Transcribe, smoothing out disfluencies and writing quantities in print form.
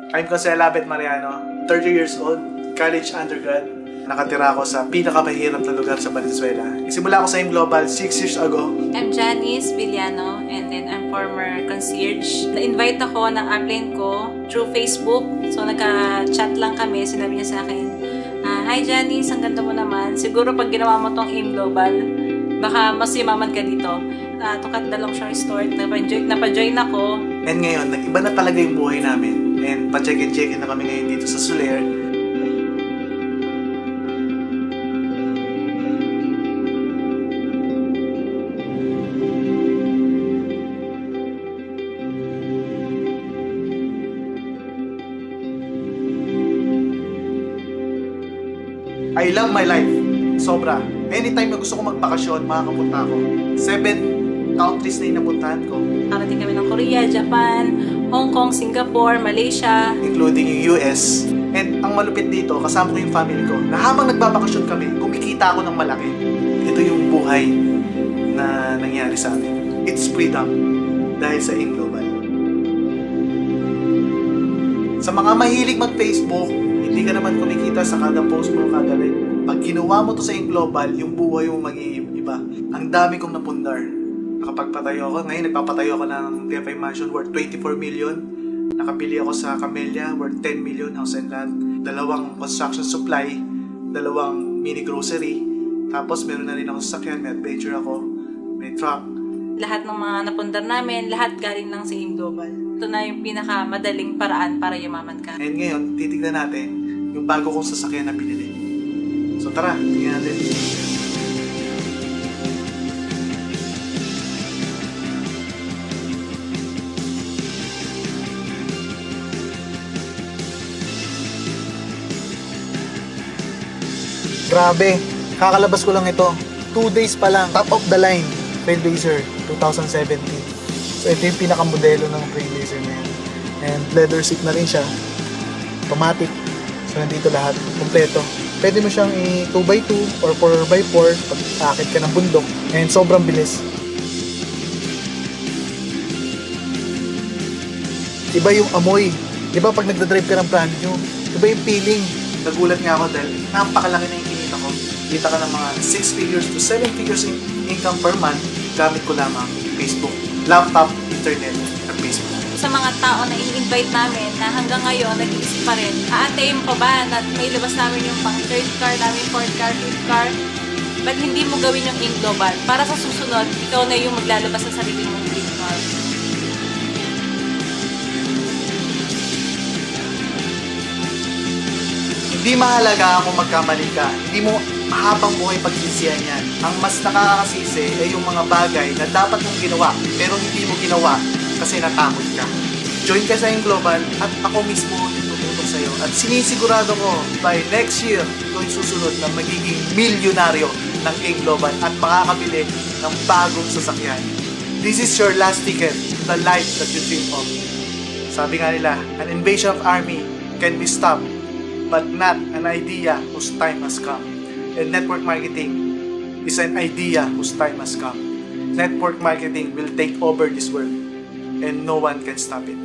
I'm Jose Labet Mariano, 30 years old, college undergrad. Nakatira ako sa pinakamahirap na lugar sa Valenzuela. Nagsimula ako sa AIM Global 6 years ago. I'm Janice Villano and then I'm former concierge. Na-invite ako ng upline ko through Facebook. So nagka-chat lang kami, sinabi niya sa akin, "Hi Janice, ang ganda mo naman. Siguro pag ginawa mo tong AIM Global, baka mas yumaman ka dito." To cut the long story short, napajoin ako. And ngayon, nag-iba na talaga yung buhay namin. And pa-check-in na kami ngayon dito sa Soler. I love my life. Sobra. Anytime na gusto ko magbakasyon, makakapunta ako. 7 countries na yung napuntahan ko. Nakarating kami ng Korea, Japan, Hong Kong, Singapore, Malaysia. Including yung US. And ang malupit dito, kasama ko yung family ko, na habang nagbabakasyon kami, kumikita ako ng malaki. Ito yung buhay na nangyari sa amin. It's freedom dahil sa AIM Global. Sa mga mahilig mag-Facebook, hindi ka naman kumikita sa kada post mo, kada like. Pag ginawa mo to sa AIM Global, yung buhay mo mag-iiba. Ang dami kong napundar. Nakapagpatayo ako. Ngayon, nagpapatayo ako ng TFI Mansion worth 24 million. Nakabili ako sa Camellia worth 10 million house and land. 2 construction supply, 2 mini grocery. Tapos meron na rin ako sasakyan, may adventure ako, may truck. Lahat ng mga napundar namin, lahat galing ng sa AIM Global. Ito na yung pinakamadaling paraan para yumaman ka. And ngayon, titignan natin yung bago kong sasakyan na binili. So tara, tingnan natin. Grabe, kakalabas ko lang ito. 2 days pa lang, top of the line, Trailblazer 2017. So ito yung pinakamodelo ng Trailblazer na yan. And leather seat na rin siya. Automatic. So nandito lahat, kompleto. Pwede mo siyang i-2x2 or 4x4 pag aakit ka ng bundok. And sobrang bilis. Iba yung amoy. Diba pag nagdadrive ka ng brand new, iba yung feeling. Nagulat nga ako dahil napakalaki na yung kinita ko. Kita ka ng mga 6 figures to 7 figures in income per month. Gamit ko lamang Facebook, laptop, internet, at Facebook. Sa mga tao na i-invite namin na hanggang ngayon nag-iisip pa rin, aantayin pa ba na may labas namin yung pang third car namin, fourth car, fifth car? Ba't hindi mo gawin yung AIM Global? Para sa susunod, ikaw na yung maglalabas sa sarili mong dream car. Hindi mahalaga kung magkamali ka. Hindi mo mahabang buhay pagsisihan yan. Ang mas nakakasisi ay yung mga bagay na dapat mong ginawa pero hindi mo ginawa kasi natakot ka. Join ka sa AIM Global at ako mismo tututok sa iyo. At sinisigurado ko by next year, ikaw yung susunod na magiging milyonaryo ng AIM Global at makakabili ng bagong sasakyan. This is your last ticket to the life that you dream of. Sabi nga nila, an invasion of army can be stopped but not an idea whose time has come. And network marketing is an idea whose time has come. Network marketing will take over this world and no one can stop it.